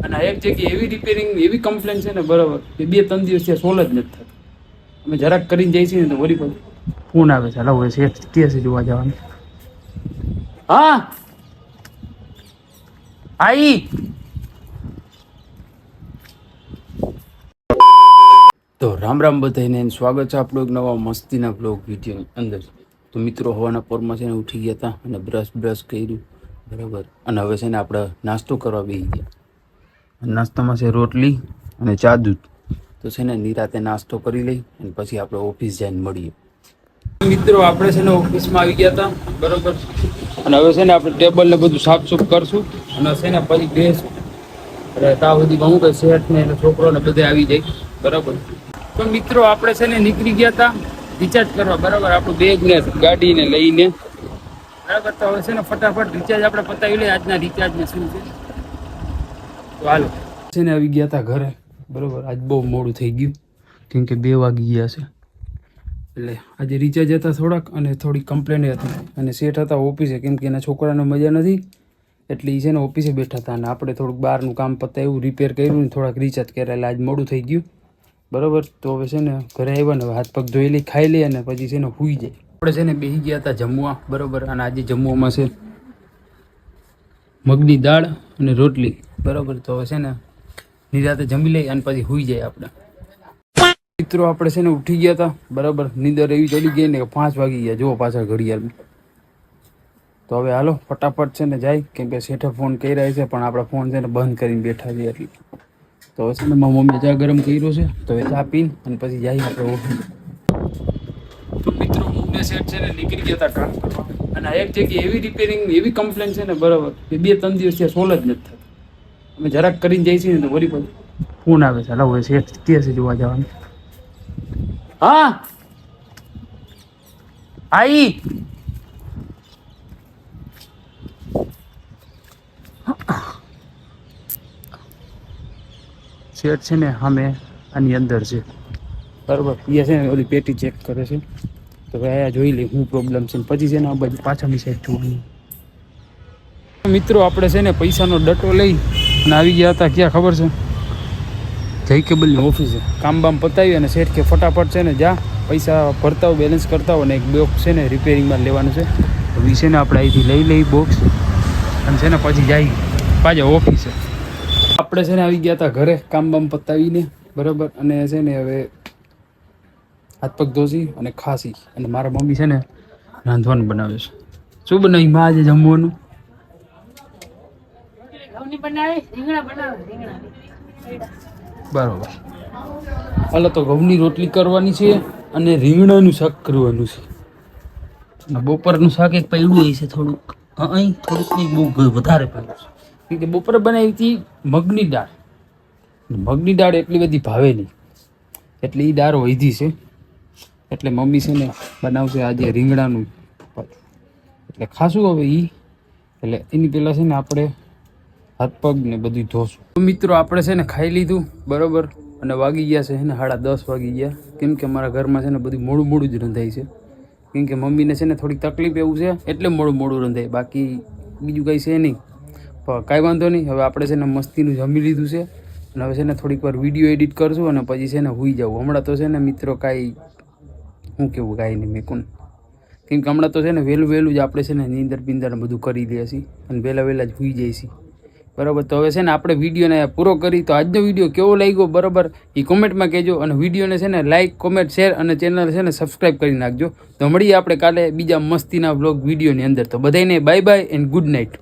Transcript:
અને એક જગ્યાએ એવી રિપેરિંગ એવી કમ્પ્લેન છે ને બરાબર કે 2-3 દિવસ ત્યાં સોલ જ નથી થતો. અમે જરાક કરીને જઈએ છીએ ને તો વળી પાછું ફોન આવે છે. હાલો છે કે છે જોવા જવાનું. હા આઈ તો રામ રામ બધાને સ્વાગત છે આપણું એક નવા મસ્તીના બ્લોગ વિડીયોની અંદર. તો મિત્રો હવાના પોરમાં છે ને ઉઠી ગયા હતા અને બ્રશ કર્યું બરાબર. અને હવે છે ને આપણે નાસ્તો કરવા બેસી ગયા. નાસ્તામાં છે રોટલી અને ચા દૂધ. તો છે ને નિરાતે નાસ્તો કરી લઈ અને પછી આપણે ઓફિસ જઈને મળીએ. મિત્રો આપણે છે ને ઓફિસમાં આવી ગયા હતા બરાબર. અને હવે છે ને આપણે ટેબલ ને બધું સાફ સુફ કરશું અને છે ને પછી બેસશું. અરે ત્યાં સુધી કહું કે શેઠ ને છોકરો ને બધે આવી જાય બરાબર. તો મિત્રો આપણે છે ને નીકળી ગયા હતા રિચાર્જ કરવા બરાબર. આપણું બેગ ને ગાડી ને લઈને બરાબર. તો હવે છે ને ફટાફટ રિચાર્જ આપણે પતાવી લઈએ. આજના રિચાર્જ ને શું છે તો હાલો છે ને આવી ગયા હતા ઘરે બરાબર. આજ બહુ મોડું થઈ ગયું કેમ કે 2 વાગી ગયા છે. એટલે આજે રિચાર્જ હતા થોડાક અને થોડી કમ્પ્લેન હતી. અને શેઠ હતા ઓફિસે કેમ કે એના છોકરાને મજા નથી એટલે એ છે ને ઓફિસે બેઠા હતા. અને આપણે થોડુંક બહારનું કામ પતાવ્યું, રિપેર કર્યું ને થોડાક રિચાર્જ કર્યા. એટલે આજ મોડું થઈ ગયું બરાબર. તો હવે છે ને ઘરે આવ્યા ને હાથ પગ ધોઈ લઈ, ખાઈ લઈએ અને પછી છે ને સૂઈ જાય. આપણે છે ને બેસી ગયા હતા જમવા બરાબર. અને આજે જમવામાં છે મગની દાળ અને રોટલી બરાબર. તો હવે છે ને નિરાતે જમી લઈ અને પછી સૂઈ જાય આપણે. મિત્રો આપણે છે ને ઉઠી ગયા હતા બરાબર. નીંદર એવી ચડી ગઈ ને કે 5 વાગી ગયા જુઓ પાછા ઘડિયાળમાં. તો હવે હાલો ફટાફટ છે ને જાય કેમ કે શેઠે ફોન કરી રહ્યા છે પણ આપણા ફોન છે ને બંધ કરીને બેઠા છે એટલે. તો હવે છે ને મારી મમ્મીએ ચા ગરમ કર્યો છે તો હવે ચા પીને અને પછી જઈએ આપણે ઓફિસ. તો મિત્રો હું શેઠ છે ને નીકળી ગયા હતા કામ કરવા. અને એક જગ્યાએ એવી રિપેરિંગ એવી કમ્પ્લેન છે ને બરાબર કે 2-3 દિવસ ત્યાં સોલ જ નથી થતો. અમે જરાક કરીને જઈએ છીએ ને તો વળી પાછું ફોન આવે છે. હાલો શેઠ કે છે જોવા જવાનું. હા આઈ શેઠ છે ને અમે આની અંદર છે બરાબર. એ છે ને ઓલી પેટી ચેક કરે છે. તો હવે અહીંયા જોઈ લઈ શું પ્રોબ્લેમ છે પછી છે ને આ બાજુ પાછળની સાઈડ જોવાની. મિત્રો આપણે છે ને પૈસાનો ડટો લઈ અને આવી ગયા હતા ક્યાં ખબર છે જય કેબલની ઓફિસે. કામ બામ પતાવી અને શેઠ કે ફટાફટ છે ને જા પૈસા ભરતા હો, બેલેન્સ કરતા હો અને એક બોક્સ છે ને રિપેરિંગમાં લેવાનું છે. તો એ છે ને આપણે અહીંથી લઈ બોક્સ અને છે ને પછી જઈએ પાછા ઓફિસે. આપણે છે ને આવી ગયા હતા ઘરે કામ બામ પતાવીને બરાબર. અને છે ને હવે હાથ પગ ધોસી અને ખાસી અને મારા મમ્મી છે ને રાંધવાનું બનાવે છે. શું બનાવી માં આજે જમવાનું? બરોબર. હાલો તો ઘઉંની રોટલી કરવાની છે અને રીંગણાનું શાક કરવાનું છે. અને બપોરનું શાક એક પડ્યું છે થોડુંક અહીં થોડુંક નહીં બહુ વધારે પડ્યું છે કેમ કે બપોરે બનાવી હતી મગની દાળ. મગની દાળ એટલી બધી ભાવે નહીં એટલે એ દાળ વધી છે એટલે મમ્મી છે ને બનાવશે આજે રીંગણાનું એટલે ખાશું હવે એ. એટલે એની પહેલાં છે ને આપણે હાથ પગ ને બધું ધોશું. તો મિત્રો આપણે છે ને ખાઈ લીધું બરાબર. અને વાગી ગયા છે ને 10:30 વાગી ગયા કેમ કે અમારા ઘરમાં છે ને બધું મોડું જ રંધાય છે કેમ કે મમ્મીને છે ને થોડીક તકલીફ એવું છે એટલે મોડું રંધાય. બાકી બીજું કંઈ છે નહીં પણ કાંઈ વાંધો નહીં. હવે આપણે છે ને મસ્તીનું જમી લીધું છે અને હવે છે ને થોડીક વાર વિડીયો એડિટ કરશું અને પછી છે ને સૂઈ જાઉં. હમણાં તો છે ને મિત્રો કાંઈ શું કેવું કાંઈ નહીં મેં કોણ કેમ કે હમણાં તો છે ને વહેલું જ આપણે છે ને નીંદર બિંદર બધું કરી લઈએ છીએ અને વહેલા જ સૂઈ જઈએ છીએ બરાબર. તો હવે છે ને આપણે વિડીયોને પૂરો કરી. તો આજનો વિડીયો કેવો લાગ્યો બરાબર એ કોમેન્ટમાં કહેજો અને વિડીયોને છે ને લાઇક, કોમેન્ટ, શેર અને ચેનલ છે ને સબસ્ક્રાઈબ કરી નાખજો. તો મળીએ આપણે કાલે બીજા મસ્તીના વ્લોગ વિડીયોની અંદર. તો બધાને bye bye and good night.